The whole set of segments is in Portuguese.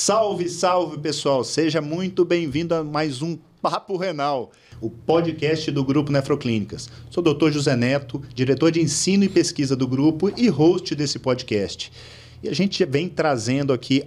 Salve, salve, pessoal! Seja muito bem-vindo a mais um Papo Renal, o podcast do Grupo Nefroclínicas. Sou o Dr. José Neto, diretor de ensino e pesquisa do grupo e host desse podcast. E a gente vem trazendo aqui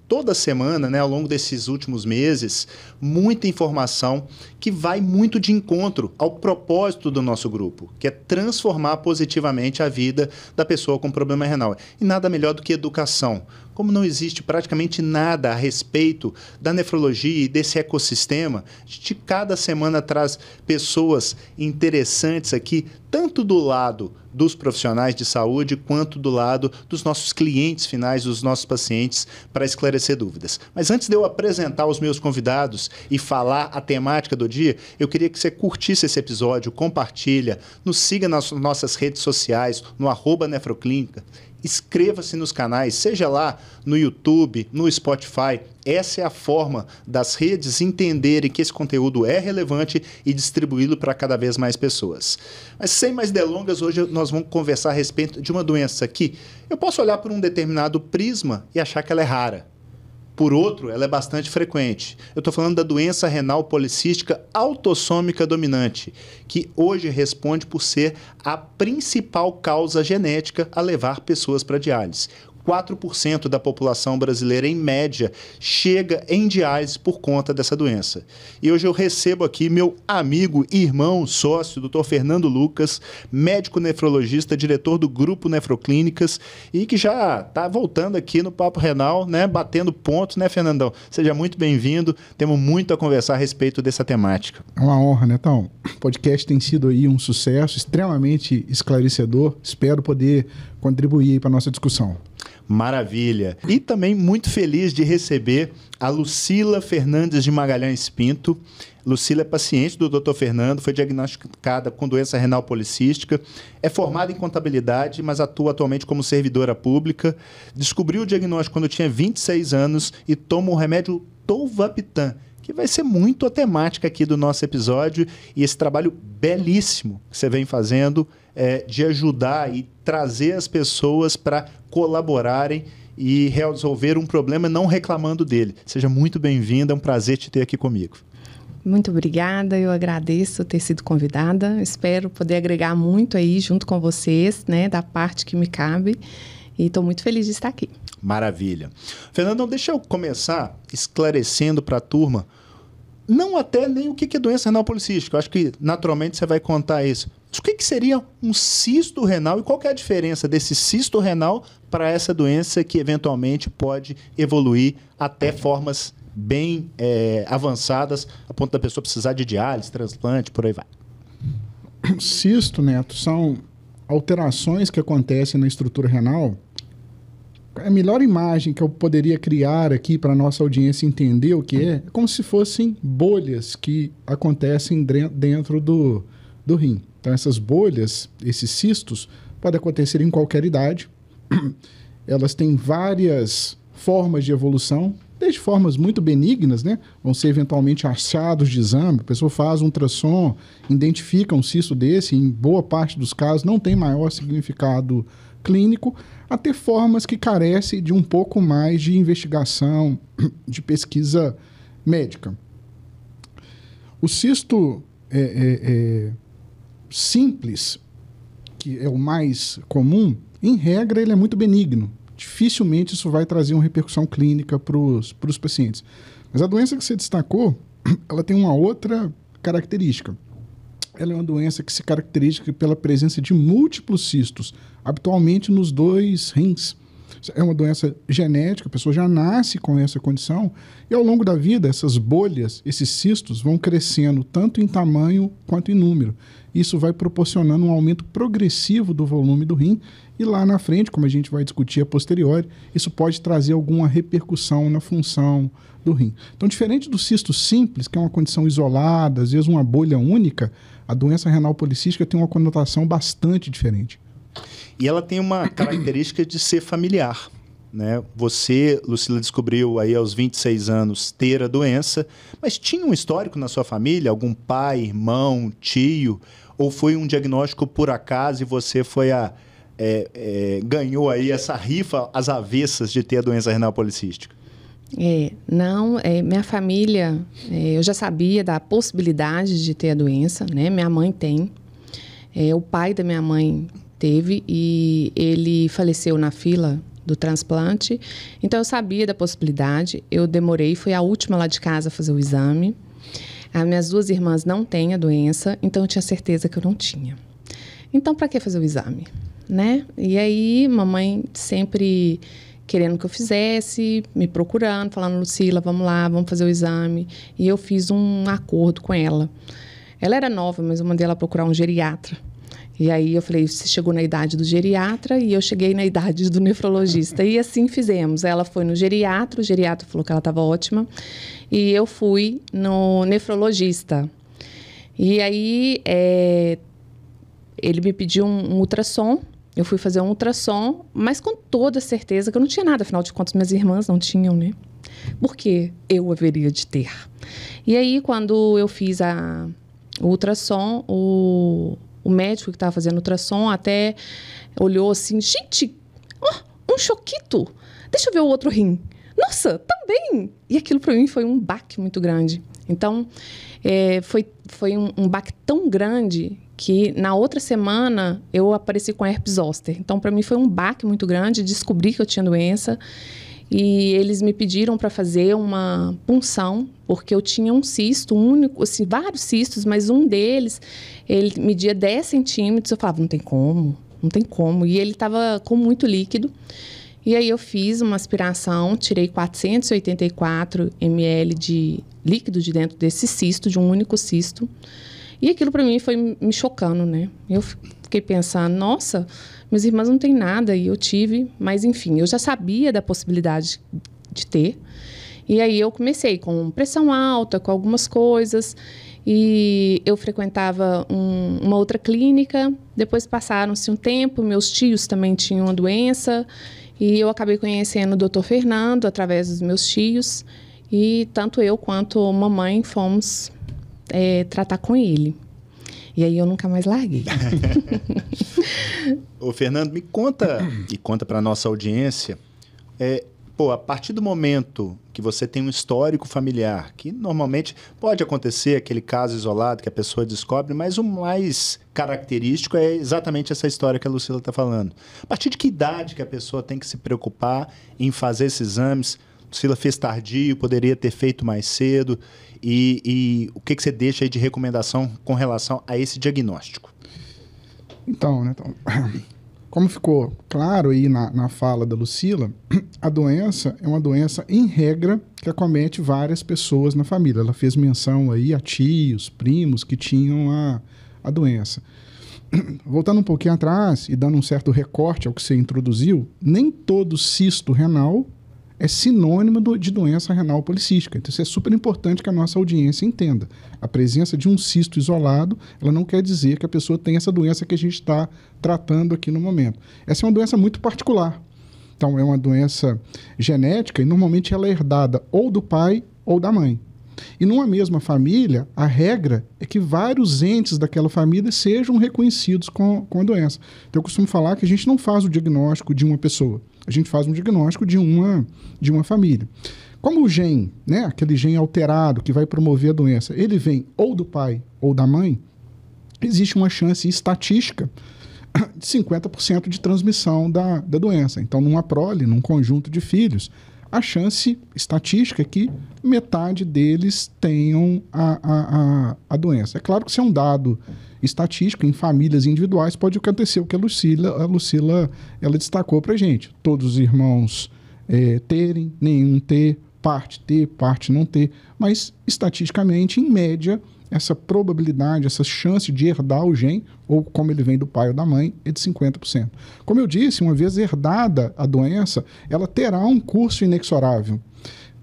toda semana, né, ao longo desses últimos meses, muita informação que vai muito de encontro ao propósito do nosso grupo, que é transformar positivamente a vida da pessoa com problema renal. E nada melhor do que educação. Como não existe praticamente nada a respeito da nefrologia e desse ecossistema, a gente cada semana traz pessoas interessantes aqui, tanto do lado dos profissionais de saúde, quanto do lado dos nossos clientes finais, dos nossos pacientes, para esclarecer dúvidas. Mas antes de eu apresentar os meus convidados e falar a temática do dia, eu queria que você curtisse esse episódio, compartilha, nos siga nas nossas redes sociais, no @nefroclínica. Inscreva-se nos canais, seja lá no YouTube, no Spotify. Essa é a forma das redes entenderem que esse conteúdo é relevante e distribuí-lo para cada vez mais pessoas. Mas sem mais delongas, hoje nós vamos conversar a respeito de uma doença que eu posso olhar por um determinado prisma e achar que ela é rara. Por outro, ela é bastante frequente. Eu estou falando da doença renal policística autossômica dominante, que hoje responde por ser a principal causa genética a levar pessoas para diálise. 4% da população brasileira, em média, chega em diálise por conta dessa doença. E hoje eu recebo aqui meu amigo, irmão, sócio, Dr. Fernando Lucas, médico nefrologista, diretor do Grupo Nefroclínicas e que já está voltando aqui no Papo Renal, né, batendo pontos, né, Fernandão? Seja muito bem-vindo, temos muito a conversar a respeito dessa temática. É uma honra, né, Tom? O podcast tem sido aí um sucesso, extremamente esclarecedor. Espero poder contribuir para a nossa discussão. Maravilha. E também muito feliz de receber a Lucila Fernandes de Magalhães Pinto. Lucila é paciente do Dr. Fernando, foi diagnosticada com doença renal policística, é formada em contabilidade, mas atua atualmente como servidora pública. Descobriu o diagnóstico quando tinha 26 anos e toma o remédio Tolvaptan, que vai ser muito a temática aqui do nosso episódio, e esse trabalho belíssimo que você vem fazendo de ajudar e trazer as pessoas para colaborarem e resolver um problema não reclamando dele. Seja muito bem-vinda, é um prazer te ter aqui comigo. Muito obrigada, eu agradeço ter sido convidada, espero poder agregar muito aí junto com vocês, né, da parte que me cabe, e estou muito feliz de estar aqui. Maravilha. Fernando, deixa eu começar esclarecendo para a turma, não até nem o que é doença renal policística, eu acho que naturalmente você vai contar isso. Mas o que seria um cisto renal e qual que é a diferença desse cisto renal para essa doença que eventualmente pode evoluir até formas bem avançadas, a ponto da pessoa precisar de diálise, transplante, por aí vai? Cisto, Neto, são alterações que acontecem na estrutura renal. A melhor imagem que eu poderia criar aqui para a nossa audiência entender o que é como se fossem bolhas que acontecem dentro do rim. Então, essas bolhas, esses cistos, podem acontecer em qualquer idade. Elas têm várias formas de evolução, desde formas muito benignas, né? Vão ser eventualmente achados de exame. A pessoa faz um ultrassom, identifica um cisto desse, em boa parte dos casos não tem maior significado clínico, até formas que carecem de um pouco mais de investigação, de pesquisa médica. O cisto simples, que é o mais comum, em regra ele é muito benigno. Dificilmente isso vai trazer uma repercussão clínica para os pacientes. Mas a doença que você destacou, ela tem uma outra característica. Ela é uma doença que se caracteriza pela presença de múltiplos cistos, habitualmente nos 2 rins. É uma doença genética, a pessoa já nasce com essa condição e ao longo da vida essas bolhas, esses cistos vão crescendo tanto em tamanho quanto em número. Isso vai proporcionando um aumento progressivo do volume do rim e lá na frente, como a gente vai discutir a posteriori, isso pode trazer alguma repercussão na função do rim. Então, diferente do cisto simples, que é uma condição isolada, às vezes uma bolha única, a doença renal policística tem uma conotação bastante diferente. E ela tem uma característica de ser familiar, né? Você, Lucila, descobriu aí aos 26 anos ter a doença, mas tinha um histórico na sua família? Algum pai, irmão, tio? Ou foi um diagnóstico por acaso e você foi ganhou aí essa rifa às avessas de ter a doença renal policística? Minha família, eu já sabia da possibilidade de ter a doença, né? Minha mãe tem, o pai da minha mãe teve e ele faleceu na fila do transplante, então eu sabia da possibilidade, eu demorei, fui a última lá de casa a fazer o exame. As minhas 2 irmãs não têm a doença, então eu tinha certeza que eu não tinha. Então, para que fazer o exame, né? E aí, mamãe sempre querendo que eu fizesse, me procurando, falando, Lucila, vamos lá, vamos fazer o exame. E eu fiz um acordo com ela. Ela era nova, mas eu mandei ela procurar um geriatra. E aí eu falei, você chegou na idade do geriatra e eu cheguei na idade do nefrologista. E assim fizemos. Ela foi no geriatra, o geriatra falou que ela estava ótima. E eu fui no nefrologista. E aí ele me pediu um ultrassom. Eu fui fazer um ultrassom, mas com toda certeza que eu não tinha nada. Afinal de contas, minhas irmãs não tinham, né? Porque eu haveria de ter. E aí, quando eu fiz o ultrassom, o médico que estava fazendo o ultrassom até olhou assim, gente, um choquito. Deixa eu ver o outro rim. Nossa, também! E aquilo para mim foi um baque muito grande. Então, foi um baque tão grande que na outra semana eu apareci com herpes zoster. Então, para mim foi um baque muito grande, descobri que eu tinha doença e eles me pediram para fazer uma punção, porque eu tinha um cisto único, assim, vários cistos, mas um deles, ele media 10 centímetros. Eu falava, não tem como. E ele estava com muito líquido. E aí eu fiz uma aspiração, tirei 484 ml de líquido de dentro desse cisto, de um único cisto. E aquilo para mim foi me chocando, né? Eu fiquei pensando, nossa, minhas irmãs não têm nada e eu tive. Mas, enfim, eu já sabia da possibilidade de ter. E aí eu comecei com pressão alta, com algumas coisas. E eu frequentava uma outra clínica. Depois passaram-se um tempo, meus tios também tinham a doença. E eu acabei conhecendo o Dr. Fernando através dos meus tios. E tanto eu quanto mamãe fomos tratar com ele. E aí eu nunca mais larguei. Ô, Fernando, me conta, e conta para a nossa audiência, a partir do momento que você tem um histórico familiar, que normalmente pode acontecer aquele caso isolado que a pessoa descobre, mas o mais característico é exatamente essa história que a Lucila está falando. A partir de que idade que a pessoa tem que se preocupar em fazer esses exames? Lucila fez tardio, poderia ter feito mais cedo. E o que você deixa aí de recomendação com relação a esse diagnóstico? Então, como ficou claro aí na fala da Lucila, a doença é uma doença, em regra, que acomete várias pessoas na família. Ela fez menção aí a tios, primos que tinham a doença. Voltando um pouquinho atrás e dando um certo recorte ao que você introduziu, nem todo cisto renal é sinônimo de doença renal policística. Então, isso é super importante que a nossa audiência entenda. A presença de um cisto isolado, ela não quer dizer que a pessoa tem essa doença que a gente está tratando aqui no momento. Essa é uma doença muito particular. Então, é uma doença genética e normalmente ela é herdada ou do pai ou da mãe. E numa mesma família, a regra é que vários entes daquela família sejam reconhecidos com a doença. Então, eu costumo falar que a gente não faz o diagnóstico de uma pessoa, a gente faz um diagnóstico de uma família. Como o gene, né, aquele gene alterado que vai promover a doença, ele vem ou do pai ou da mãe, existe uma chance estatística de 50% de transmissão da doença. Então, numa prole, num conjunto de filhos, a chance estatística é que metade deles tenham a doença. É claro que isso é um dado estatístico, em famílias individuais pode acontecer o que a Lucila ela destacou para a gente. Todos os irmãos terem, nenhum ter, parte não ter, mas estatisticamente, em média, essa probabilidade, essa chance de herdar o gene, ou como ele vem do pai ou da mãe, é de 50%. Como eu disse, uma vez herdada a doença, ela terá um curso inexorável.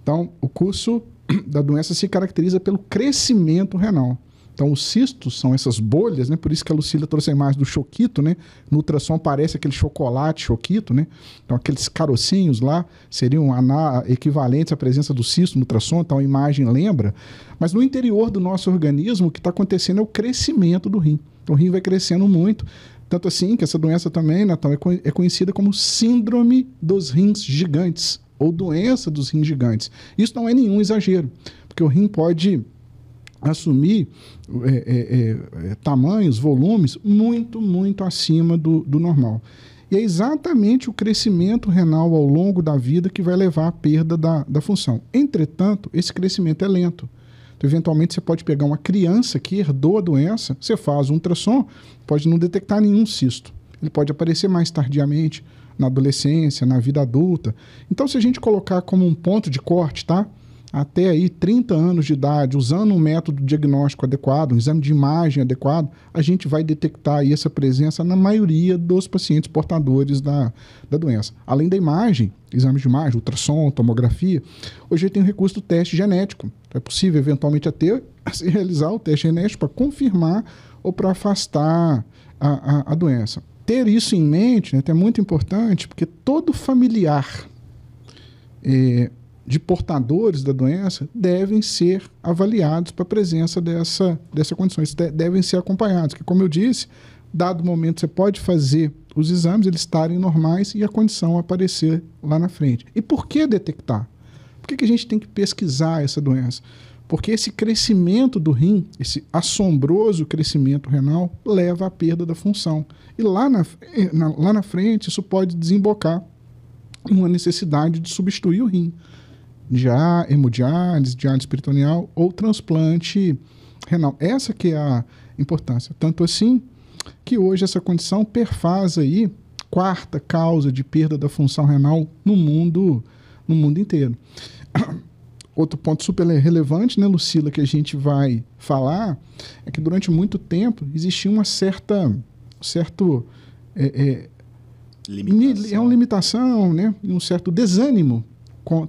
Então, o curso da doença se caracteriza pelo crescimento renal. Então, os cistos são essas bolhas, né? Por isso que a Lucila trouxe a imagem do choquito, né? No ultrassom parece aquele chocolate choquito, né? Então, aqueles carocinhos lá seriam equivalentes à presença do cisto no ultrassom, então a imagem lembra. Mas no interior do nosso organismo, o que está acontecendo é o crescimento do rim. Então, o rim vai crescendo muito, tanto assim que essa doença também, Natal, é conhecida como síndrome dos rins gigantes, ou doença dos rins gigantes. Isso não é nenhum exagero, porque o rim pode assumir tamanhos, volumes muito, muito acima do normal. E é exatamente o crescimento renal ao longo da vida que vai levar à perda da função. Entretanto, esse crescimento é lento. Então, eventualmente, você pode pegar uma criança que herdou a doença, você faz um ultrassom, pode não detectar nenhum cisto. Ele pode aparecer mais tardiamente, na adolescência, na vida adulta. Então, se a gente colocar como um ponto de corte, tá? Até aí 30 anos de idade, usando um método diagnóstico adequado, um exame de imagem adequado, a gente vai detectar aí essa presença na maioria dos pacientes portadores da doença. Além da imagem, exames de imagem, ultrassom, tomografia, hoje tem o recurso do teste genético. É possível, eventualmente, até se realizar o teste genético para confirmar ou para afastar a doença. Ter isso em mente, né, é muito importante, porque todo familiar de portadores da doença devem ser avaliados para a presença dessa condição. Eles devem ser acompanhados, que, como eu disse, dado o momento você pode fazer os exames, eles estarem normais e a condição aparecer lá na frente. E por que detectar? Por que a gente tem que pesquisar essa doença? Porque esse crescimento do rim, esse assombroso crescimento renal, leva à perda da função. E lá na frente, isso pode desembocar em uma necessidade de substituir o rim. Hemodiálise, diálise peritoneal ou transplante renal. Essa que é a importância. Tanto assim que hoje essa condição perfaz aí quarta causa de perda da função renal no mundo inteiro. Outro ponto super relevante, né, Lucila, que a gente vai falar, é que durante muito tempo existia uma certa limitação, né, e um certo desânimo,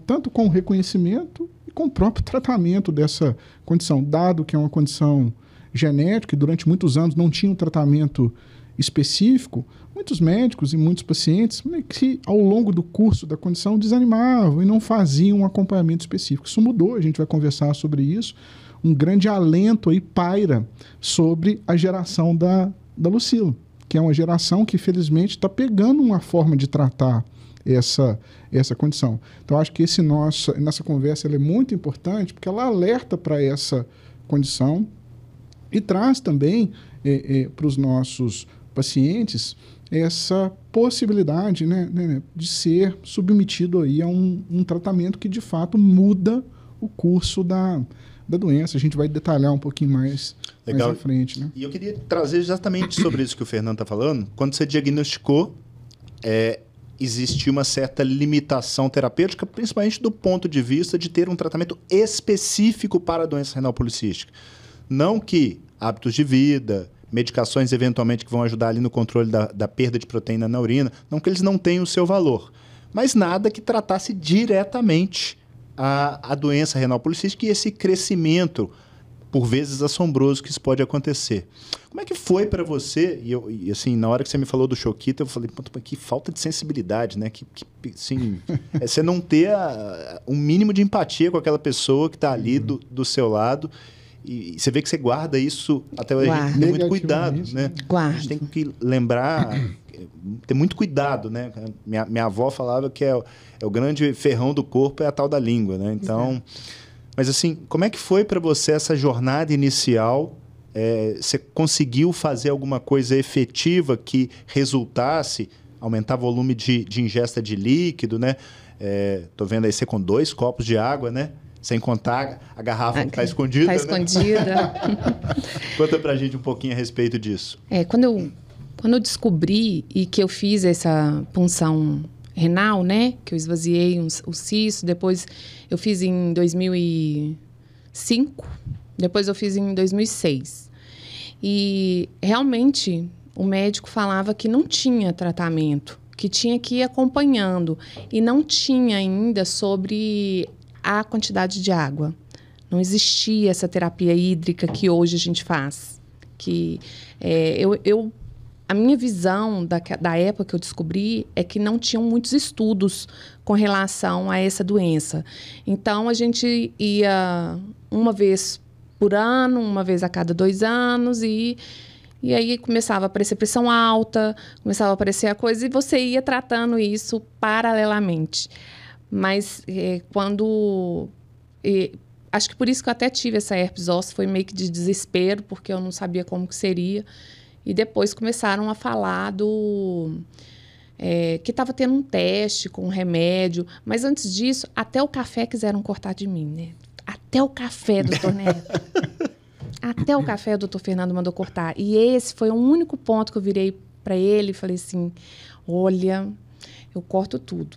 tanto com o reconhecimento e com o próprio tratamento dessa condição, dado que é uma condição genética e durante muitos anos não tinha um tratamento específico. Muitos médicos e muitos pacientes que ao longo do curso da condição desanimavam e não faziam um acompanhamento específico. Isso mudou, a gente vai conversar sobre isso. Um grande alento aí paira sobre a geração da Lucila, que é uma geração que felizmente está pegando uma forma de tratar essa condição. Então acho que nossa conversa ela é muito importante porque ela alerta para essa condição e traz também para os nossos pacientes essa possibilidade, né, de ser submetido aí a um tratamento que de fato muda o curso da doença. A gente vai detalhar um pouquinho mais à frente. Né? E eu queria trazer exatamente sobre isso que o Fernando está falando. Quando você diagnosticou, existia uma certa limitação terapêutica, principalmente do ponto de vista de ter um tratamento específico para a doença renal policística. Não que hábitos de vida, medicações eventualmente que vão ajudar ali no controle da perda de proteína na urina, não que eles não tenham o seu valor, mas nada que tratasse diretamente a doença renal policística e esse crescimento, por vezes assombroso, que isso pode acontecer. Como é que foi para você? E assim, na hora que você me falou do Choquita, eu falei, que falta de sensibilidade, né? Assim, você não ter um mínimo de empatia com aquela pessoa que está ali do seu lado. E você vê que você guarda isso até hoje. A gente tem muito cuidado, né? Guardo. A gente tem que lembrar, ter muito cuidado, né? Minha avó falava que é o grande ferrão do corpo é a tal da língua, né? Então, mas assim, como é que foi para você essa jornada inicial? Você conseguiu fazer alguma coisa efetiva que resultasse, aumentar o volume de ingesta de líquido, né? Tô vendo aí você com 2 copos de água, né? Sem contar a garrafa que está escondida. Está escondida. Conta pra gente um pouquinho a respeito disso. Quando eu descobri e que eu fiz essa punção renal, né? Que eu esvaziei o cisto, depois eu fiz em 2005, depois eu fiz em 2006. E realmente o médico falava que não tinha tratamento, que tinha que ir acompanhando. E não tinha ainda sobre a quantidade de água. Não existia essa terapia hídrica que hoje a gente faz. A minha visão da época que eu descobri é que não tinham muitos estudos com relação a essa doença. Então, a gente ia uma vez por ano, uma vez a cada 2 anos, e aí começava a aparecer pressão alta, começava a aparecer a coisa, e você ia tratando isso paralelamente. Mas acho que por isso que eu até tive essa herpes zoster, foi meio que de desespero, porque eu não sabia como que seria. E depois começaram a falar que estava tendo um teste com um remédio. Mas antes disso, até o café quiseram cortar de mim, né? Até o café, doutor Neto. Até o café o doutor Fernando mandou cortar. E esse foi o único ponto que eu virei para ele e falei assim, olha, eu corto tudo.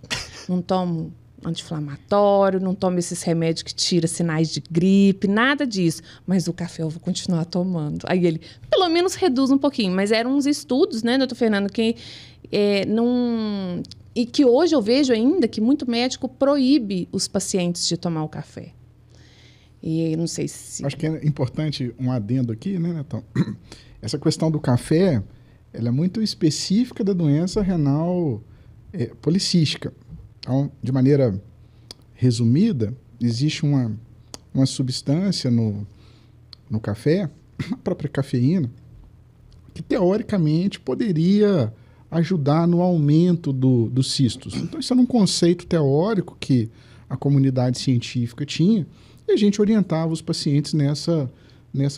Não tomo anti-inflamatório, não tomo esses remédios que tiram sinais de gripe, nada disso. Mas o café eu vou continuar tomando. Aí ele, pelo menos reduz um pouquinho. Mas eram uns estudos, né, doutor Fernando, que não... E que hoje eu vejo ainda que muito médico proíbe os pacientes de tomar o café. E não sei se... Acho que é importante um adendo aqui, né, Netão? Essa questão do café, ela é muito específica da doença renal policística. Então, de maneira resumida, existe uma substância no café, a própria cafeína, que teoricamente poderia ajudar no aumento dos cistos. Então, isso era um conceito teórico que a comunidade científica tinha e a gente orientava os pacientes nessa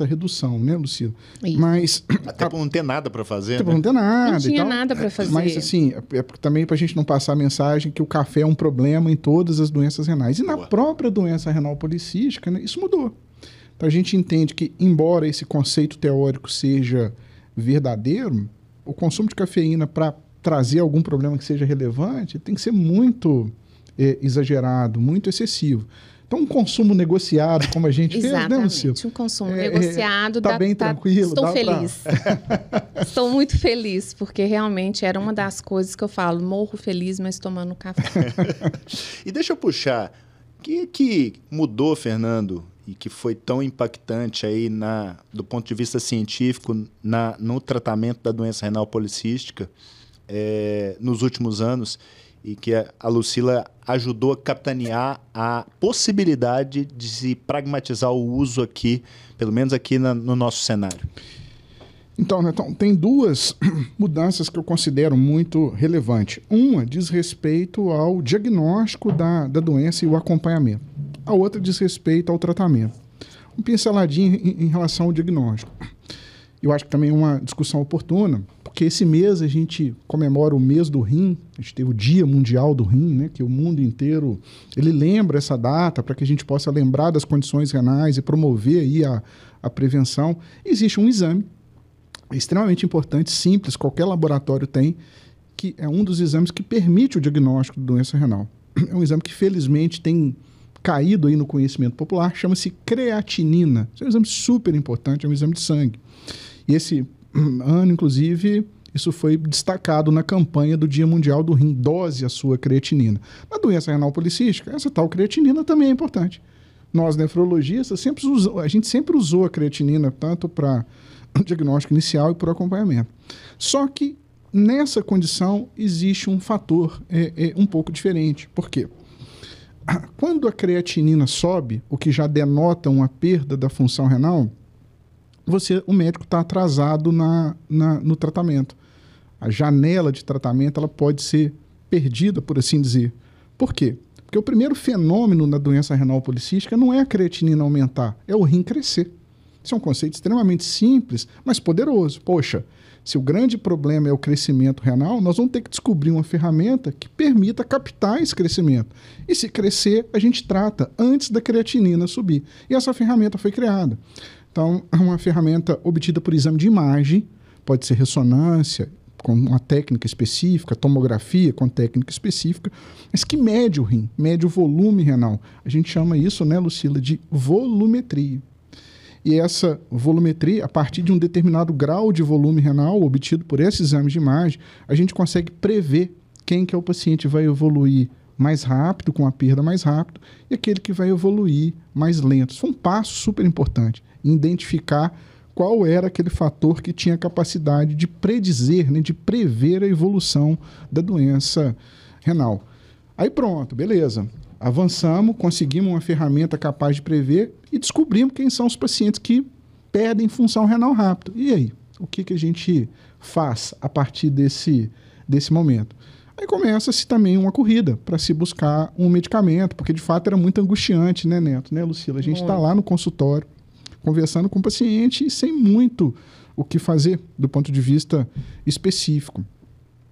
redução, né, Lucila? Isso. Mas até por não ter nada para fazer, até por não ter nada. Não tinha e tal. nada para fazer. Mas, assim, também para a gente não passar a mensagem que o café é um problema em todas as doenças renais. E na própria doença renal policística, né, isso mudou. Então, a gente entende que, embora esse conceito teórico seja verdadeiro, o consumo de cafeína para trazer algum problema que seja relevante tem que ser muito exagerado, muito excessivo. Então, um consumo negociado, como a gente fez, né, Lucila? Um consumo negociado. Tá bem tranquilo. Estou feliz. Estou muito feliz, porque realmente era uma das coisas que eu falo, morro feliz, mas tomando café. E deixa eu puxar, o que mudou, Fernando, e que foi tão impactante aí do ponto de vista científico no tratamento da doença renal policística nos últimos anos, e que a Lucila ajudou a capitanear a possibilidade de se pragmatizar o uso aqui, pelo menos aqui no nosso cenário? Então, Netão, tem duas mudanças que eu considero muito relevantes. Uma diz respeito ao diagnóstico da doença e o acompanhamento. A outra diz respeito ao tratamento. Um pinceladinho em relação ao diagnóstico. Eu acho que também é uma discussão oportuna, porque esse mês a gente comemora o mês do rim, a gente teve o Dia Mundial do Rim, né, que o mundo inteiro ele lembra essa data para que a gente possa lembrar das condições renais e promover aí a prevenção. Existe um exame extremamente importante, simples, qualquer laboratório tem, que é um dos exames que permite o diagnóstico de doença renal. É um exame que felizmente tem caído aí no conhecimento popular, chama-se creatinina. Esse é um exame super importante, é um exame de sangue. E esse ano, inclusive, isso foi destacado na campanha do Dia Mundial do Rim, dose a sua creatinina. Na doença renal policística, essa tal creatinina também é importante. Nós, nefrologistas, a gente sempre usou a creatinina, tanto para o diagnóstico inicial e para o acompanhamento. Só que nessa condição existe um fator um pouco diferente. Por quê? Quando a creatinina sobe, o que já denota uma perda da função renal, o médico está atrasado no tratamento. A janela de tratamento ela pode ser perdida, por assim dizer. Por quê? Porque o primeiro fenômeno na doença renal policística não é a creatinina aumentar, é o rim crescer. Isso é um conceito extremamente simples, mas poderoso. Poxa, se o grande problema é o crescimento renal, nós vamos ter que descobrir uma ferramenta que permita captar esse crescimento. E se crescer, a gente trata antes da creatinina subir. E essa ferramenta foi criada. Então, é uma ferramenta obtida por exame de imagem, pode ser ressonância, com uma técnica específica, tomografia com técnica específica, mas que mede o rim, mede o volume renal. A gente chama isso, né, Lucila, de volumetria. E essa volumetria, a partir de um determinado grau de volume renal obtido por esse exame de imagem, a gente consegue prever quem que é o paciente vai evoluir mais rápido, com a perda mais rápido, e aquele que vai evoluir mais lento. Isso foi um passo super importante, identificar qual era aquele fator que tinha capacidade de predizer, né, de prever a evolução da doença renal. Aí pronto, beleza. Avançamos, conseguimos uma ferramenta capaz de prever e descobrimos quem são os pacientes que perdem função renal rápido. E aí? O que a gente faz a partir desse momento? Aí começa-se também uma corrida para se buscar um medicamento, porque de fato era muito angustiante, né, Neto, né, Lucila? A gente está lá no consultório, conversando com o paciente e sem muito o que fazer do ponto de vista específico.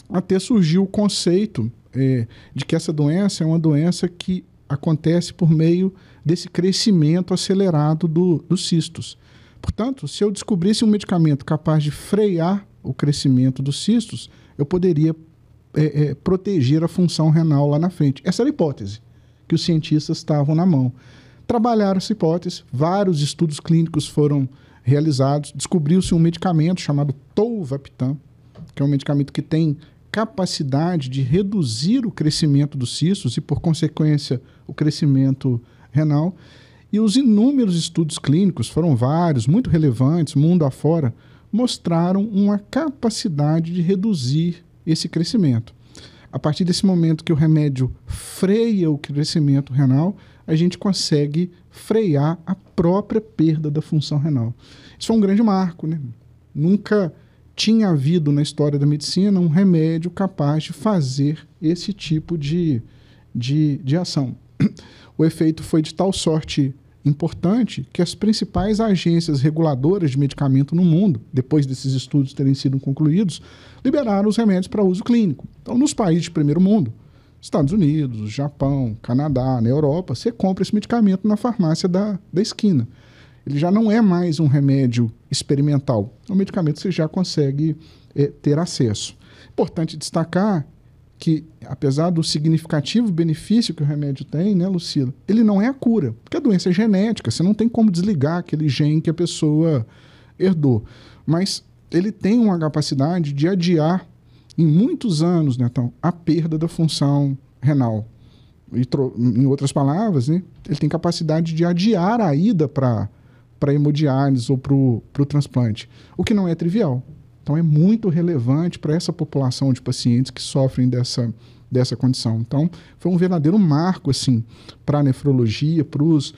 Até surgiu o conceito de que essa doença é uma doença que acontece por meio desse crescimento acelerado dos cistos. Portanto, se eu descobrisse um medicamento capaz de frear o crescimento dos cistos, eu poderia proteger a função renal lá na frente. Essa era a hipótese que os cientistas estavam na mão. Trabalharam essa hipótese, vários estudos clínicos foram realizados, descobriu-se um medicamento chamado tolvaptan, que é um medicamento que tem capacidade de reduzir o crescimento dos cistos e, por consequência, o crescimento renal. E os inúmeros estudos clínicos, foram vários, muito relevantes, mundo afora, mostraram uma capacidade de reduzir esse crescimento. A partir desse momento que o remédio freia o crescimento renal, a gente consegue frear a própria perda da função renal. Isso foi um grande marco, né? Nunca tinha havido na história da medicina um remédio capaz de fazer esse tipo de ação. O efeito foi de tal sorte importante que as principais agências reguladoras de medicamento no mundo, depois desses estudos terem sido concluídos, liberaram os remédios para uso clínico. Então, nos países de primeiro mundo, Estados Unidos, Japão, Canadá, na Europa, você compra esse medicamento na farmácia da esquina. Ele já não é mais um remédio experimental. É um medicamento que você já consegue ter acesso. Importante destacar que, apesar do significativo benefício que o remédio tem, né, Lucila, ele não é a cura, porque a doença é genética, você não tem como desligar aquele gene que a pessoa herdou. Mas ele tem uma capacidade de adiar, em muitos anos, né, então, a perda da função renal. Em outras palavras, né, ele tem capacidade de adiar a ida para a hemodiálise ou para o transplante, o que não é trivial. Então, é muito relevante para essa população de pacientes que sofrem dessa condição. Então, foi um verdadeiro marco assim, para a nefrologia, para os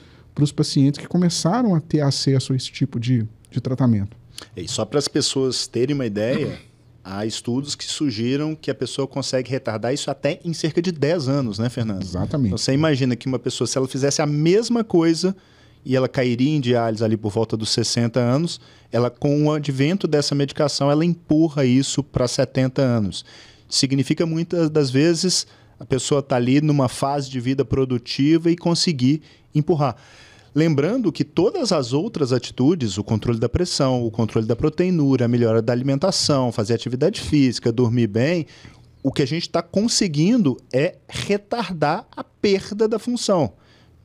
pacientes que começaram a ter acesso a esse tipo de tratamento. E só para as pessoas terem uma ideia, há estudos que sugiram que a pessoa consegue retardar isso até em cerca de 10 anos, né, Fernando? Exatamente. Então, você imagina que uma pessoa, se ela fizesse a mesma coisa e ela cairia em diálise ali por volta dos 60 anos, ela, com o advento dessa medicação, ela empurra isso para 70 anos. Significa muitas das vezes a pessoa está ali numa fase de vida produtiva e conseguir empurrar. Lembrando que todas as outras atitudes, o controle da pressão, o controle da proteinúria, a melhora da alimentação, fazer atividade física, dormir bem, o que a gente está conseguindo é retardar a perda da função.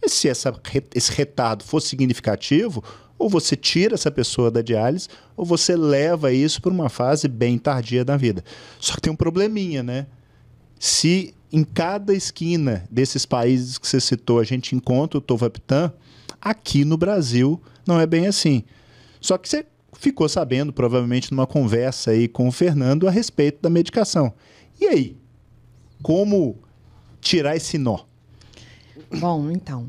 E se esse retardo for significativo, ou você tira essa pessoa da diálise, ou você leva isso para uma fase bem tardia da vida. Só que tem um probleminha, né? Se em cada esquina desses países que você citou a gente encontra o tolvaptan, aqui no Brasil não é bem assim. Só que você ficou sabendo, provavelmente numa conversa aí com o Fernando, a respeito da medicação. E aí? Como tirar esse nó? Bom, então,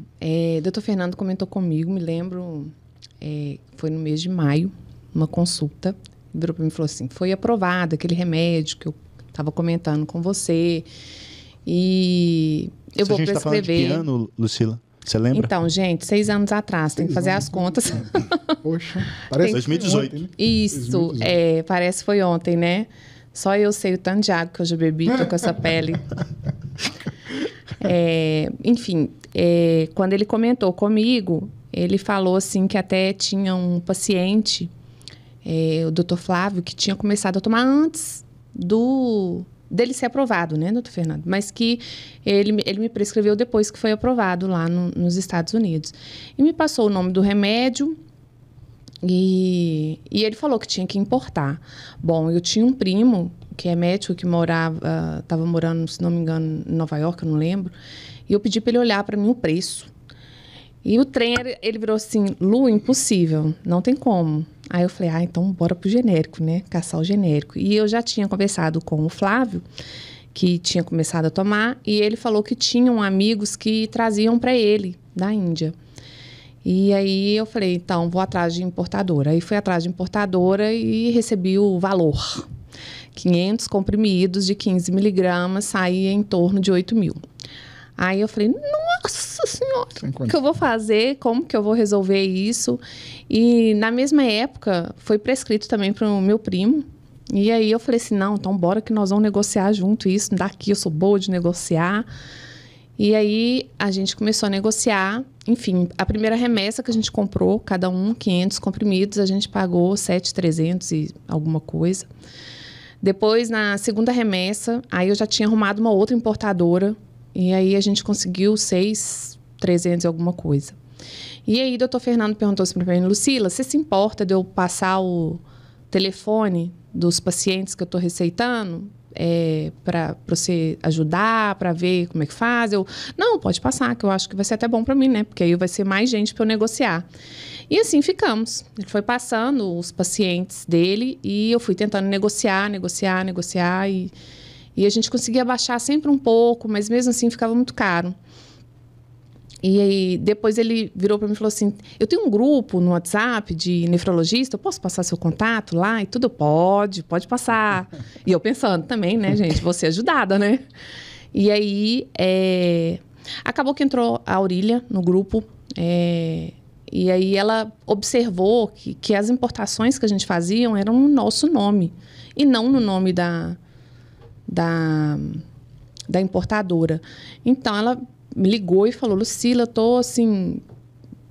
Dr. Fernando comentou comigo, me lembro, foi no mês de maio, uma consulta, virou para mim e falou assim, foi aprovado aquele remédio que eu estava comentando com você, e eu vou prescrever. A gente está falando de que ano, Lucila? Você lembra? Então, gente, 6 anos atrás, tem que fazer as contas. Poxa, parece 2018. Ontem, né? Isso, 2018. parece que foi ontem, né? Só eu sei o tanto de água que eu já bebi, tô com essa pele. Enfim, quando ele comentou comigo, ele falou assim que até tinha um paciente, o Dr. Flávio, que tinha começado a tomar antes dele ser aprovado, né, doutor Fernando? Mas que ele me prescreveu depois que foi aprovado lá nos Estados Unidos. E me passou o nome do remédio e ele falou que tinha que importar. Bom, eu tinha um primo que é médico, que estava morando, se não me engano, em Nova York, eu não lembro, e eu pedi para ele olhar para mim o preço. E o trem, ele virou assim, Lu, impossível, não tem como. Aí eu falei, então bora pro genérico, né? Caçar o genérico. E eu já tinha conversado com o Flávio, que tinha começado a tomar, e ele falou que tinham amigos que traziam para ele, da Índia. E aí eu falei, então, vou atrás de importadora. Aí fui atrás de importadora e recebi o valor. 500 comprimidos de 15 miligramas saía em torno de 8 mil. Aí eu falei, nossa senhora, o que eu vou fazer? Como que eu vou resolver isso? E na mesma época, foi prescrito também para o meu primo. E aí eu falei assim, não, então bora que nós vamos negociar junto isso. Daqui eu sou boa de negociar. E aí a gente começou a negociar. Enfim, a primeira remessa que a gente comprou, cada um 500 comprimidos, a gente pagou 7.300 e alguma coisa. Depois, na segunda remessa, aí eu já tinha arrumado uma outra importadora. E aí a gente conseguiu 6.300 e alguma coisa. E aí o doutor Fernando perguntou assim para mim, Lucila, você se importa de eu passar o telefone dos pacientes que eu estou receitando para você ajudar, para ver como é que faz? Não, pode passar, que eu acho que vai ser até bom para mim, né? Porque aí vai ser mais gente para eu negociar. E assim ficamos. Ele foi passando os pacientes dele e eu fui tentando negociar e a gente conseguia baixar sempre um pouco, mas mesmo assim ficava muito caro. E aí, depois ele virou para mim e falou assim, eu tenho um grupo no WhatsApp de nefrologista, eu posso passar seu contato lá? E tudo, pode passar. E eu pensando também, né, gente, vou ser ajudada, né? E aí, acabou que entrou a Aurília no grupo, e aí ela observou que as importações que a gente fazia eram no nosso nome, e não no nome da importadora. Então, ela me ligou e falou, Lucila, eu tô, assim,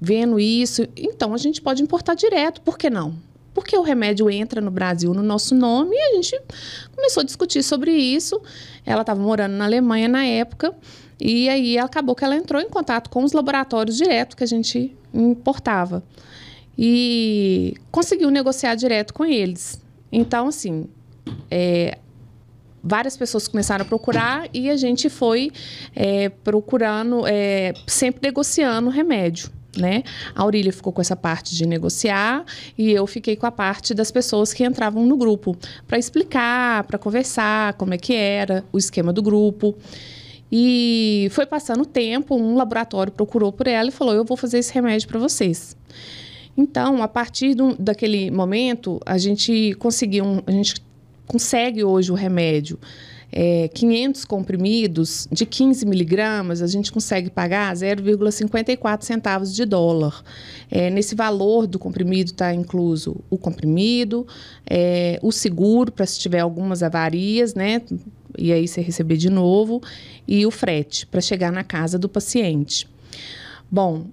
vendo isso. Então, a gente pode importar direto. Por que não? Porque o remédio entra no Brasil no nosso nome e a gente começou a discutir sobre isso. Ela estava morando na Alemanha na época e aí acabou que ela entrou em contato com os laboratórios direto que a gente importava. E conseguiu negociar direto com eles. Então, assim, várias pessoas começaram a procurar e a gente foi procurando, sempre negociando o remédio, né? A Aurília ficou com essa parte de negociar e eu fiquei com a parte das pessoas que entravam no grupo para explicar, para conversar como é que era o esquema do grupo. E foi passando o tempo, um laboratório procurou por ela e falou, eu vou fazer esse remédio para vocês. Então, a partir daquele momento, a gente consegue hoje o remédio 500 comprimidos de 15 miligramas, a gente consegue pagar 0,54 centavos de dólar. Nesse valor do comprimido está incluso o comprimido, o seguro para se tiver algumas avarias, né? E aí você receber de novo, e o frete para chegar na casa do paciente. Bom,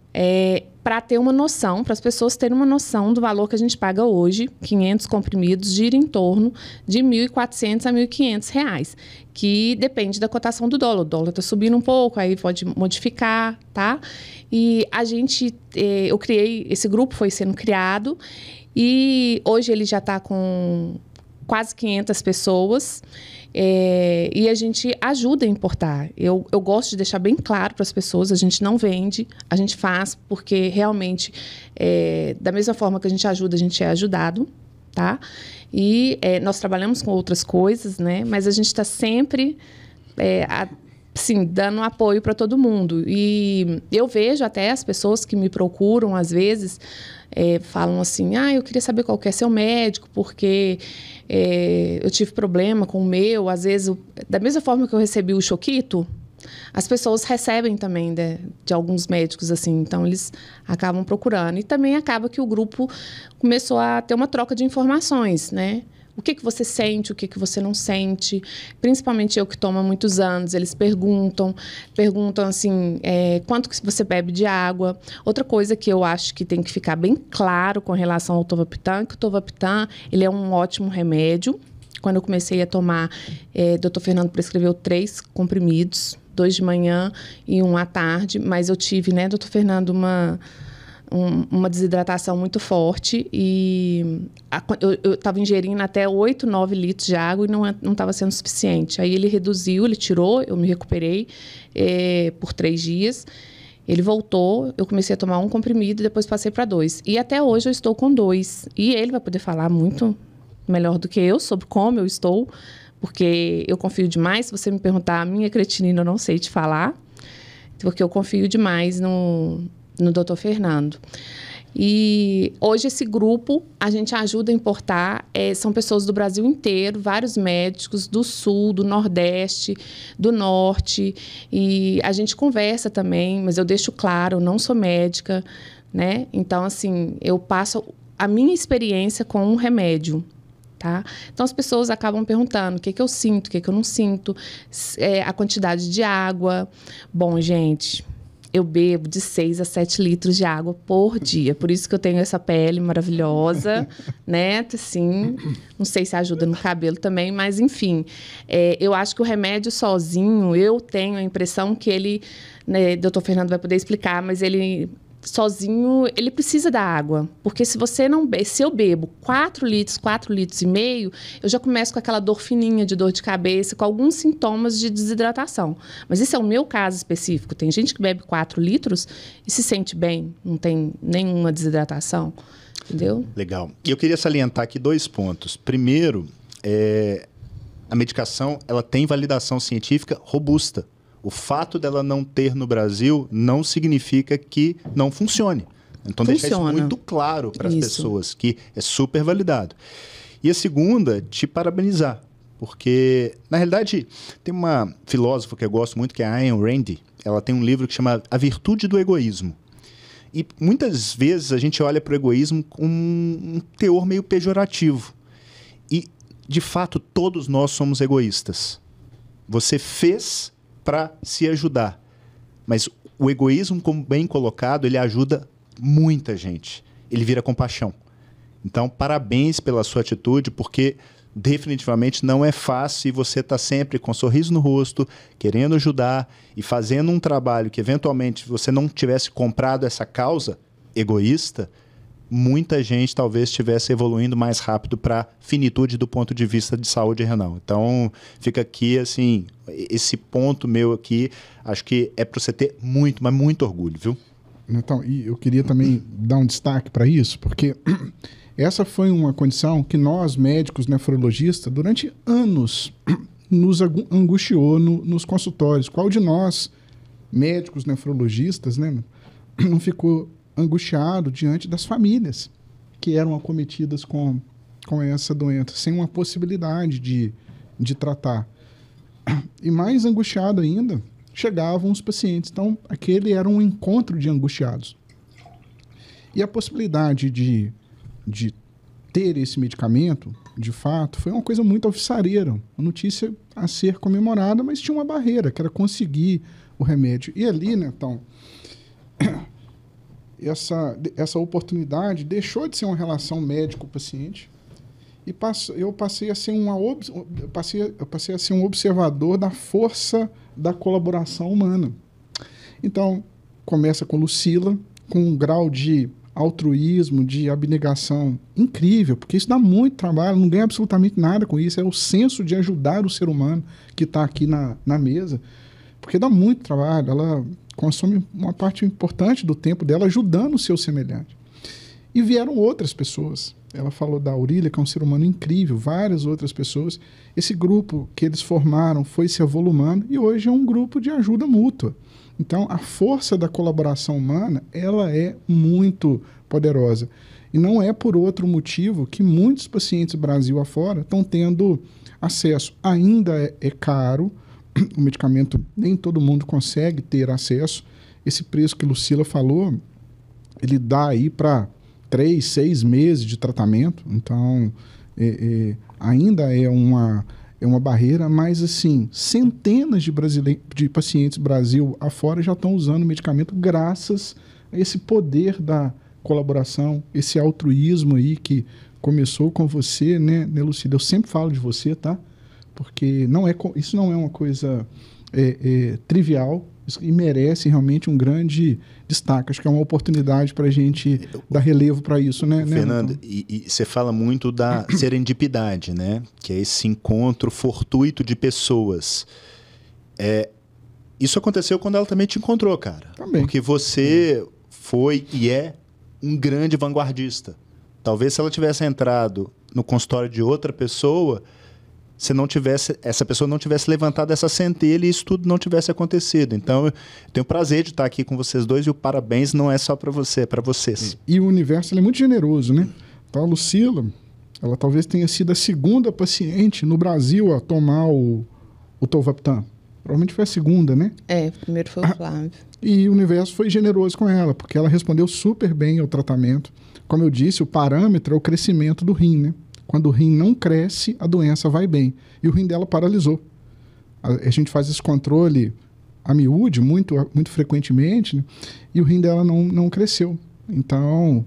para ter uma noção, para as pessoas terem uma noção do valor que a gente paga hoje, 500 comprimidos gira em torno de R$ 1.400 a R$ 1.500, que depende da cotação do dólar. O dólar está subindo um pouco, aí pode modificar, tá? E a gente, eu criei, esse grupo foi sendo criado e hoje ele já está com quase 500 pessoas. E a gente ajuda a importar. Eu gosto de deixar bem claro para as pessoas, a gente não vende, a gente faz porque realmente, da mesma forma que a gente ajuda, a gente é ajudado, tá? E nós trabalhamos com outras coisas, né? Mas a gente está sempre, assim, dando apoio para todo mundo. E eu vejo até as pessoas que me procuram, às vezes, falam assim, eu queria saber qual que é seu médico, porque eu tive problema com o meu. Às vezes, da mesma forma que eu recebi o Choquito, as pessoas recebem também de alguns médicos, assim. Então, eles acabam procurando. E também acaba que o grupo começou a ter uma troca de informações, né? O que você sente, o que você não sente. Principalmente eu que tomo há muitos anos, eles perguntam assim, quanto que você bebe de água. Outra coisa que eu acho que tem que ficar bem claro com relação ao Tovaptan, que o Tovaptan, ele é um ótimo remédio. Quando eu comecei a tomar, o Dr. Fernando prescreveu 3 comprimidos, 2 de manhã e 1 à tarde, mas eu tive, né, Dr. Fernando, uma desidratação muito forte e eu estava ingerindo até 8, 9 litros de água e não estava sendo suficiente. Aí ele reduziu, ele tirou, eu me recuperei por 3 dias. Ele voltou, eu comecei a tomar 1 comprimido e depois passei para 2. E até hoje eu estou com 2. E ele vai poder falar muito melhor do que eu sobre como eu estou, porque eu confio demais. Se você me perguntar a minha creatinina, eu não sei te falar, porque eu confio demais no Dr. Fernando. E hoje esse grupo, a gente ajuda a importar, são pessoas do Brasil inteiro, vários médicos do Sul, do Nordeste, do Norte, e a gente conversa também, mas eu deixo claro, eu não sou médica, né? Então, assim, eu passo a minha experiência com um remédio. Tá? Então, as pessoas acabam perguntando o que eu sinto, o que eu não sinto, a quantidade de água. Bom, gente, eu bebo de 6 a 7 litros de água por dia. Por isso que eu tenho essa pele maravilhosa, né? Assim, não sei se ajuda no cabelo também, mas, enfim. Eu acho que o remédio sozinho, eu tenho a impressão que ele... Né, doutor Fernando vai poder explicar, mas ele... sozinho, ele precisa da água. Porque se você não se eu bebo 4 litros e meio, eu já começo com aquela dor fininha de dor de cabeça, com alguns sintomas de desidratação. Mas esse é o meu caso específico. Tem gente que bebe 4 litros e se sente bem, não tem nenhuma desidratação. Entendeu? Legal. E eu queria salientar aqui 2 pontos. Primeiro, a medicação ela tem validação científica robusta. O fato dela não ter no Brasil não significa que não funcione. Então, deixar isso muito claro para as pessoas, que é super validado. E a segunda, te parabenizar. Porque, na realidade, tem uma filósofa que eu gosto muito, que é a Ayn Rand. Ela tem um livro que chama A Virtude do Egoísmo. E muitas vezes a gente olha para o egoísmo com um teor meio pejorativo. E, de fato, todos nós somos egoístas. Você fez para se ajudar. Mas o egoísmo, como bem colocado, ele ajuda muita gente. Ele vira compaixão. Então, parabéns pela sua atitude, porque definitivamente não é fácil e você está sempre com um sorriso no rosto, querendo ajudar e fazendo um trabalho que, eventualmente, você não tivesse comprado essa causa egoísta, muita gente talvez estivesse evoluindo mais rápido para finitude do ponto de vista de saúde renal. Então, fica aqui, assim, esse ponto meu aqui, acho que é para você ter muito, mas muito orgulho, viu? Então, e eu queria também dar um destaque para isso, porque essa foi uma condição que nós, médicos nefrologistas, durante anos, nos angustiou nos consultórios. Qual de nós, médicos nefrologistas, né, não ficou angustiado diante das famílias que eram acometidas com essa doença, sem uma possibilidade de tratar. E mais angustiado ainda, chegavam os pacientes. Então, aquele era um encontro de angustiados. E a possibilidade de ter esse medicamento, de fato, foi uma coisa muito alvissareira. Uma notícia a ser comemorada, mas tinha uma barreira, que era conseguir o remédio. E ali, né, então... Essa oportunidade deixou de ser uma relação médico-paciente e eu passei a ser um observador da força da colaboração humana. Então, começa com Lucila, com um grau de altruísmo, de abnegação incrível, porque isso dá muito trabalho, não ganha absolutamente nada com isso, é o senso de ajudar o ser humano que está aqui na mesa, porque dá muito trabalho, ela consome uma parte importante do tempo dela ajudando o seu semelhante. E vieram outras pessoas. Ela falou da Aurília, que é um ser humano incrível, várias outras pessoas. Esse grupo que eles formaram foi se avolumando e hoje é um grupo de ajuda mútua. Então, a força da colaboração humana, ela é muito poderosa. E não é por outro motivo que muitos pacientes Brasil afora estão tendo acesso. Ainda é caro, o medicamento nem todo mundo consegue ter acesso. Esse preço que Lucila falou, ele dá aí para 3, 6 meses de tratamento. Então, ainda é uma barreira, mas assim, centenas de pacientes Brasil afora já estão usando o medicamento graças a esse poder da colaboração, esse altruísmo aí que começou com você, né, Lucila? Eu sempre falo de você, tá? Porque isso não é uma coisa trivial e merece realmente um grande destaque. Acho que é uma oportunidade para a gente dar relevo para isso, né? Fernando, e você fala muito da serendipidade, né? Que é esse encontro fortuito de pessoas. Isso aconteceu quando ela também te encontrou, cara. Também. Porque você foi e é um grande vanguardista. Talvez se ela tivesse entrado no consultório de outra pessoa... se não tivesse, essa pessoa não tivesse levantado essa centelha e isso tudo não tivesse acontecido. Então, eu tenho o prazer de estar aqui com vocês dois e o parabéns não é só para você, é para vocês. E o universo ele é muito generoso, né? Então, a Lucila, ela talvez tenha sido a segunda paciente no Brasil a tomar o Tolvaptan. Provavelmente foi a segunda, né? Primeiro foi o Flávio. E o universo foi generoso com ela, porque ela respondeu super bem ao tratamento. Como eu disse, o parâmetro é o crescimento do rim, né? Quando o rim não cresce, a doença vai bem. E o rim dela paralisou. A gente faz esse controle a miúde muito frequentemente, né? E o rim dela não cresceu. Então,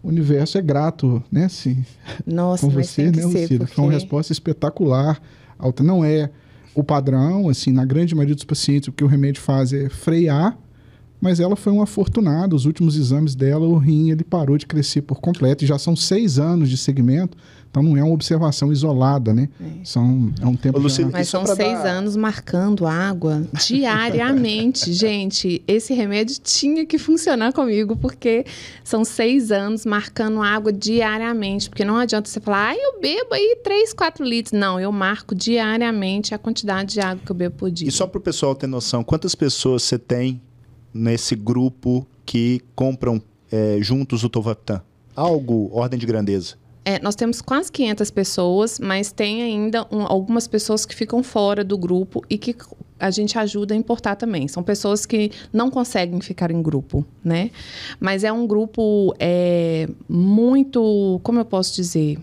o universo é grato, né? Assim, nossa, com você, né, Lucila? porque... Foi uma resposta espetacular. Não é o padrão, assim, na grande maioria dos pacientes, o que o remédio faz é frear, mas ela foi uma afortunada. Os últimos exames dela, o rim ele parou de crescer por completo. E já são 6 anos de segmento, então não é uma observação isolada, né? É um tempo... Mas são 6 anos marcando água diariamente. Gente, esse remédio tinha que funcionar comigo, porque são 6 anos marcando água diariamente. Porque não adianta você falar, eu bebo aí 3, 4 litros. Não, eu marco diariamente a quantidade de água que eu bebo por dia. E só para o pessoal ter noção, quantas pessoas você tem nesse grupo que compram juntos o Tolvaptan? Ordem de grandeza. Nós temos quase 500 pessoas, mas tem ainda algumas pessoas que ficam fora do grupo e que a gente ajuda a importar também. São pessoas que não conseguem ficar em grupo, né? Mas é um grupo muito... Como eu posso dizer?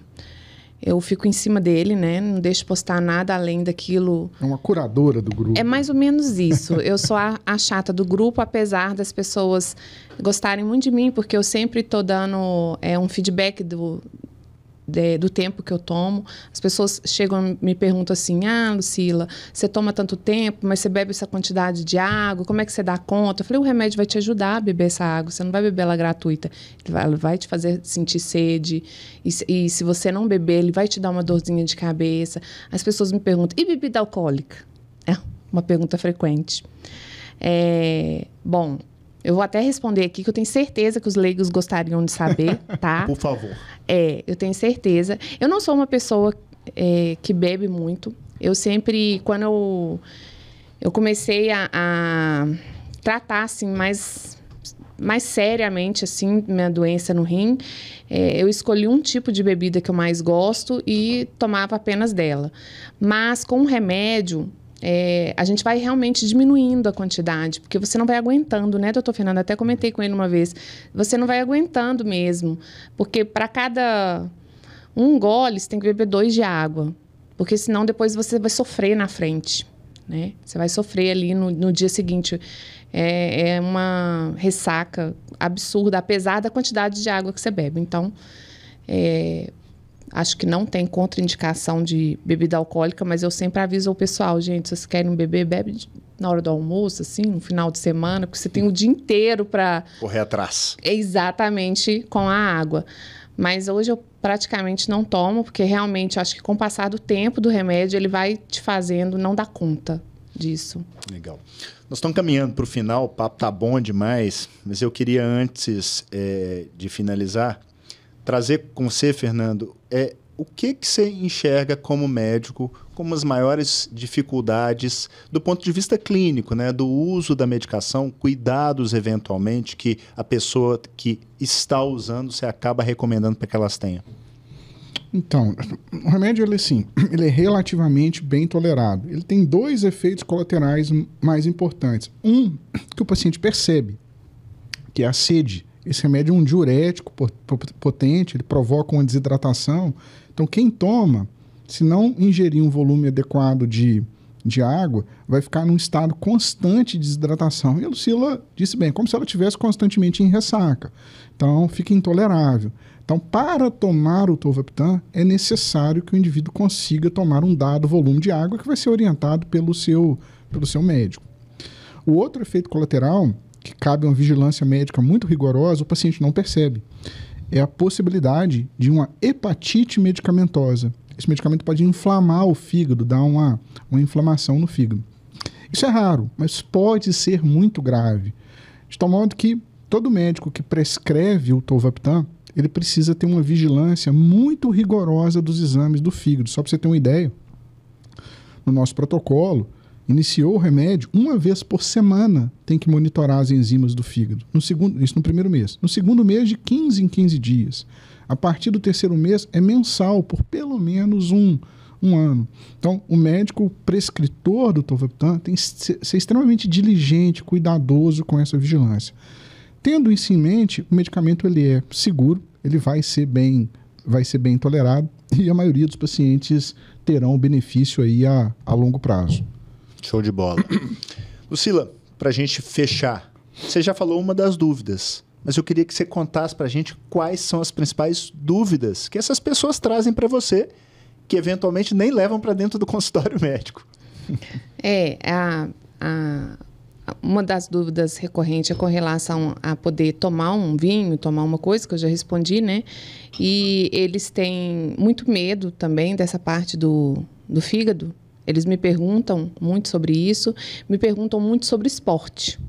Eu fico em cima dele, né? Não deixo postar nada além daquilo. É uma curadora do grupo. É mais ou menos isso. Eu sou a chata do grupo, apesar das pessoas gostarem muito de mim, porque eu sempre estou dando um feedback do tempo que eu tomo. As pessoas chegam e me perguntam assim, Lucila, você toma tanto tempo, mas você bebe essa quantidade de água, como é que você dá conta? Eu falei, o remédio vai te ajudar a beber essa água, você não vai beber ela gratuita. Ele vai te fazer sentir sede, e se você não beber, ele vai te dar uma dorzinha de cabeça. As pessoas me perguntam, e bebida alcoólica? É uma pergunta frequente. Bom, eu vou até responder aqui, que eu tenho certeza que os leigos gostariam de saber, tá? Por favor. Eu tenho certeza. Eu não sou uma pessoa que bebe muito. Eu sempre, quando eu comecei a tratar, assim, mais seriamente, assim, minha doença no rim, eu escolhi um tipo de bebida que eu mais gosto e tomava apenas dela. Mas com o remédio... a gente vai realmente diminuindo a quantidade, porque você não vai aguentando, né, doutor Fernando? Até comentei com ele uma vez. Você não vai aguentando mesmo, porque para cada um gole, você tem que beber 2 de água, porque senão depois você vai sofrer na frente, né? Você vai sofrer ali no dia seguinte. É uma ressaca absurda, apesar da quantidade de água que você bebe. Então, acho que não tem contraindicação de bebida alcoólica, mas eu sempre aviso ao pessoal, gente, se vocês querem beber, bebe na hora do almoço, assim, no final de semana, porque você tem o dia inteiro para... correr atrás. Exatamente, com a água. Mas hoje eu praticamente não tomo, porque realmente acho que com o passar do tempo do remédio, ele vai te fazendo não dar conta disso. Legal. Nós estamos caminhando para o final, o papo tá bom demais, mas eu queria antes de finalizar, trazer com você, Fernando, o que você enxerga como médico como as maiores dificuldades do ponto de vista clínico, né, do uso da medicação, cuidados eventualmente que a pessoa que está usando você acaba recomendando para que elas tenham? Então, o remédio ele é relativamente bem tolerado. Ele tem 2 efeitos colaterais mais importantes. Um, que o paciente percebe, que é a sede. Esse remédio é um diurético potente, ele provoca uma desidratação. Então, quem toma, se não ingerir um volume adequado de água, vai ficar num estado constante de desidratação. E a Lucila disse bem, como se ela estivesse constantemente em ressaca. Então, fica intolerável. Então, para tomar o Tolvaptan, é necessário que o indivíduo consiga tomar um dado volume de água que vai ser orientado pelo seu médico. O outro efeito colateral, que cabe uma vigilância médica muito rigorosa, o paciente não percebe. É a possibilidade de uma hepatite medicamentosa. Esse medicamento pode inflamar o fígado, dar uma inflamação no fígado. Isso é raro, mas pode ser muito grave. De tal modo que todo médico que prescreve o Tolvaptan, ele precisa ter uma vigilância muito rigorosa dos exames do fígado. Só para você ter uma ideia, no nosso protocolo, iniciou o remédio, uma vez por semana tem que monitorar as enzimas do fígado. Isso no primeiro mês. No segundo mês, de 15 em 15 dias. A partir do terceiro mês, é mensal, por pelo menos um ano. Então, o médico prescritor do tolvaptan tem que ser extremamente diligente, cuidadoso com essa vigilância. Tendo isso em mente, o medicamento ele é seguro, ele vai ser bem tolerado e a maioria dos pacientes terão benefício aí a longo prazo. Show de bola. Lucila, para a gente fechar, você já falou uma das dúvidas, mas eu queria que você contasse para a gente quais são as principais dúvidas que essas pessoas trazem para você, que eventualmente nem levam para dentro do consultório médico. Uma das dúvidas recorrentes é com relação a poder tomar um vinho, tomar uma coisa, que eu já respondi, né? E eles têm muito medo também dessa parte do fígado. Eles me perguntam muito sobre isso, me perguntam muito sobre esporte.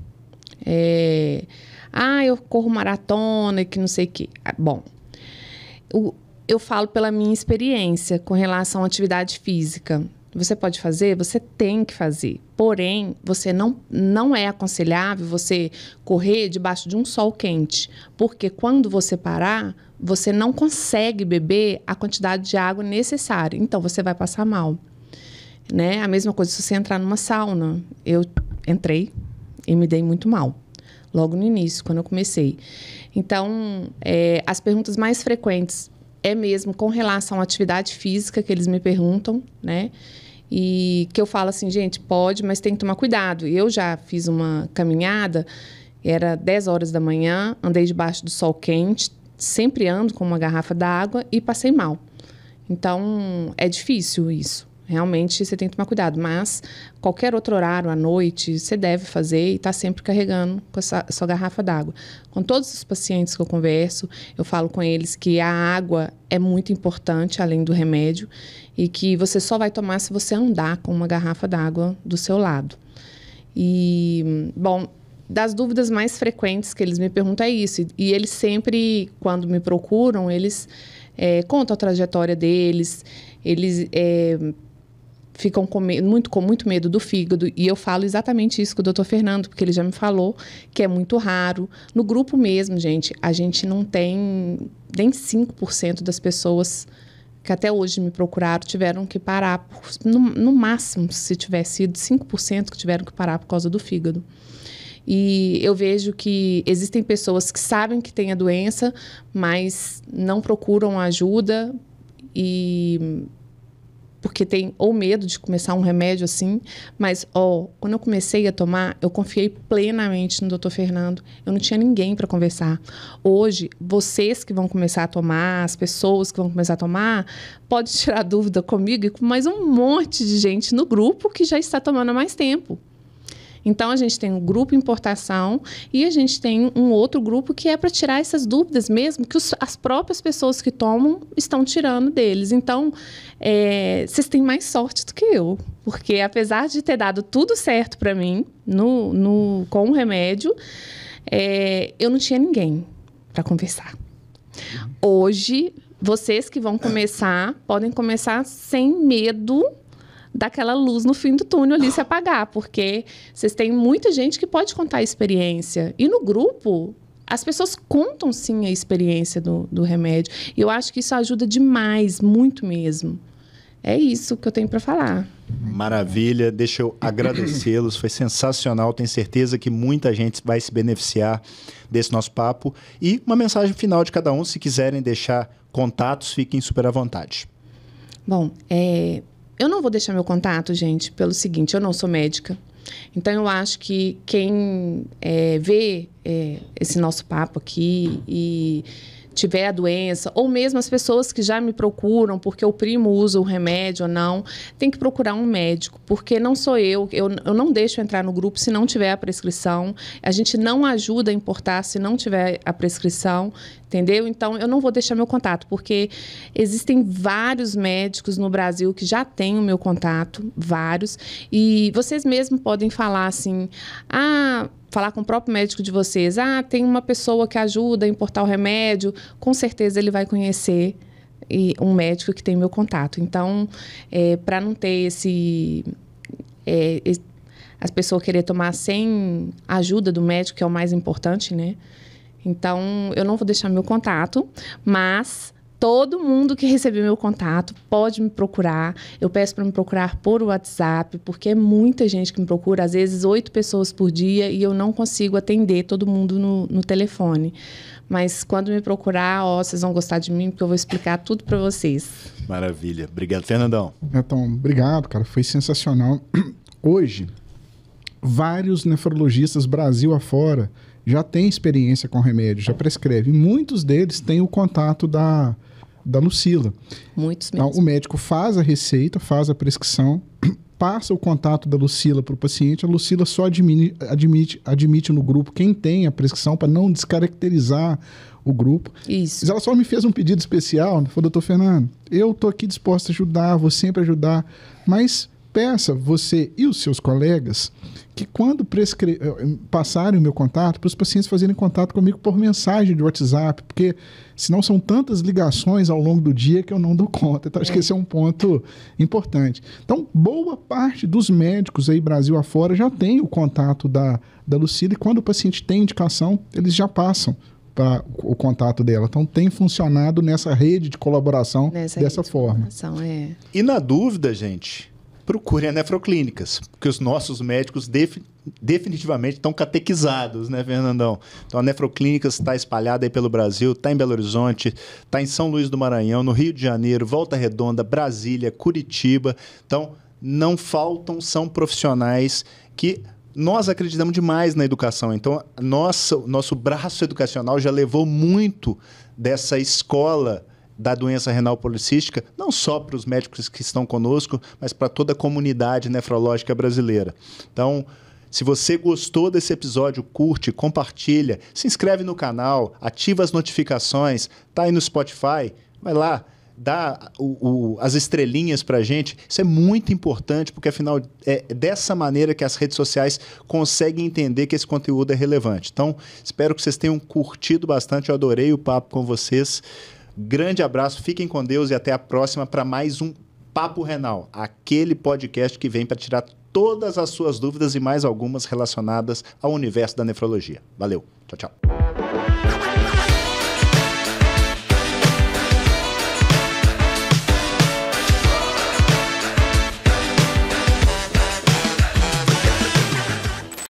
Eu corro maratona e que não sei o quê. Bom, eu falo pela minha experiência com relação à atividade física. Você pode fazer? Você tem que fazer. Porém, você não é aconselhável você correr debaixo de um sol quente. Porque quando você parar, você não consegue beber a quantidade de água necessária. Então, você vai passar mal. Né? A mesma coisa se você entrar numa sauna. Eu entrei e me dei muito mal. Logo no início, quando eu comecei. Então, as perguntas mais frequentes é mesmo com relação à atividade física que eles me perguntam, né? E que eu falo assim, gente, pode, mas tem que tomar cuidado. Eu já fiz uma caminhada, era 10 horas da manhã, andei debaixo do sol quente, sempre ando com uma garrafa d'água e passei mal. Então, é difícil isso. Realmente, você tem que tomar cuidado. Mas, qualquer outro horário, à noite, você deve fazer e estar sempre carregando com a sua garrafa d'água. Com todos os pacientes que eu converso, eu falo com eles que a água é muito importante, além do remédio, e que você só vai tomar se você andar com uma garrafa d'água do seu lado. E, bom, das dúvidas mais frequentes que eles me perguntam é isso. E eles sempre, quando me procuram, eles contam a trajetória deles, eles ficam com muito medo do fígado. E eu falo exatamente isso com o Dr. Fernando, porque ele já me falou que é muito raro. No grupo mesmo, gente, a gente não tem nem 5% das pessoas que até hoje me procuraram tiveram que parar. No máximo, se tivesse sido 5% que tiveram que parar por causa do fígado. E eu vejo que existem pessoas que sabem que têm a doença, mas não procuram ajuda porque tem ou medo de começar um remédio assim, mas, quando eu comecei a tomar, eu confiei plenamente no Dr. Fernando. Eu não tinha ninguém para conversar. Hoje, vocês que vão começar a tomar, as pessoas que vão começar a tomar, pode tirar dúvida comigo e com mais um monte de gente no grupo que já está tomando há mais tempo. Então, a gente tem um grupo importação e a gente tem um outro grupo que é para tirar essas dúvidas mesmo, que as próprias pessoas que tomam estão tirando deles. Então, vocês têm mais sorte do que eu, porque apesar de ter dado tudo certo para mim com o remédio, eu não tinha ninguém para conversar. Hoje, vocês que vão começar, podem começar sem medo daquela luz no fim do túnel ali se apagar, porque vocês têm muita gente que pode contar a experiência. E no grupo, as pessoas contam sim a experiência do remédio. E eu acho que isso ajuda demais, muito mesmo. É isso que eu tenho para falar. Maravilha, deixa eu agradecê-los, foi sensacional, tenho certeza que muita gente vai se beneficiar desse nosso papo. E uma mensagem final de cada um, se quiserem deixar contatos, fiquem super à vontade. Bom, eu não vou deixar meu contato, gente, pelo seguinte, eu não sou médica. Então, eu acho que quem vê esse nosso papo aqui e tiver a doença, ou mesmo as pessoas que já me procuram porque o primo usa o remédio ou não, tem que procurar um médico, porque não sou eu não deixo entrar no grupo se não tiver a prescrição, a gente não ajuda a importar se não tiver a prescrição, entendeu? Então, eu não vou deixar meu contato, porque existem vários médicos no Brasil que já têm o meu contato, vários, e vocês mesmos podem falar assim, falar com o próprio médico de vocês, tem uma pessoa que ajuda a importar o remédio, com certeza ele vai conhecer, e um médico que tem meu contato. Então, para não ter as pessoas querer tomar sem a ajuda do médico, que é o mais importante, né? Então, eu não vou deixar meu contato, mas todo mundo que receber meu contato pode me procurar. Eu peço para me procurar por WhatsApp, porque é muita gente que me procura, às vezes 8 pessoas por dia, e eu não consigo atender todo mundo no telefone. Mas quando me procurar, vocês vão gostar de mim, porque eu vou explicar tudo para vocês. Maravilha. Obrigado, Fernandão. Então, obrigado, cara. Foi sensacional. Hoje, vários nefrologistas Brasil afora já têm experiência com remédio, já prescrevem. Muitos deles têm o contato da Lucila. Muitos mesmo. Então, o médico faz a receita, faz a prescrição, passa o contato da Lucila para o paciente. A Lucila só admite no grupo quem tem a prescrição para não descaracterizar o grupo. Isso. Mas ela só me fez um pedido especial. Falou, doutor Fernando, eu estou aqui disposta a ajudar, vou sempre ajudar, mas peça você e os seus colegas que quando passarem o meu contato, para os pacientes fazerem contato comigo por mensagem de WhatsApp, porque senão são tantas ligações ao longo do dia que eu não dou conta. Então, acho que esse é um ponto importante. Então, boa parte dos médicos aí, Brasil afora, já tem o contato da Lucila, e quando o paciente tem indicação, eles já passam para o contato dela. Então, tem funcionado nessa rede de colaboração dessa forma. E na dúvida, gente, procurem a Nefroclínicas, porque os nossos médicos definitivamente estão catequizados, né, Fernandão? Então, a Nefroclínicas está espalhada aí pelo Brasil, está em Belo Horizonte, está em São Luís do Maranhão, no Rio de Janeiro, Volta Redonda, Brasília, Curitiba. Então, não faltam, são profissionais que nós acreditamos demais na educação. Então, nosso braço educacional já levou muito dessa escola da doença renal policística, não só para os médicos que estão conosco, mas para toda a comunidade nefrológica brasileira. Então, se você gostou desse episódio, curte, compartilha, se inscreve no canal, ativa as notificações, tá aí no Spotify, vai lá, dá as estrelinhas para a gente. Isso é muito importante, porque afinal é dessa maneira que as redes sociais conseguem entender que esse conteúdo é relevante. Então, espero que vocês tenham curtido bastante, eu adorei o papo com vocês. Grande abraço, fiquem com Deus e até a próxima para mais um Papo Renal, aquele podcast que vem para tirar todas as suas dúvidas e mais algumas relacionadas ao universo da nefrologia. Valeu, tchau, tchau.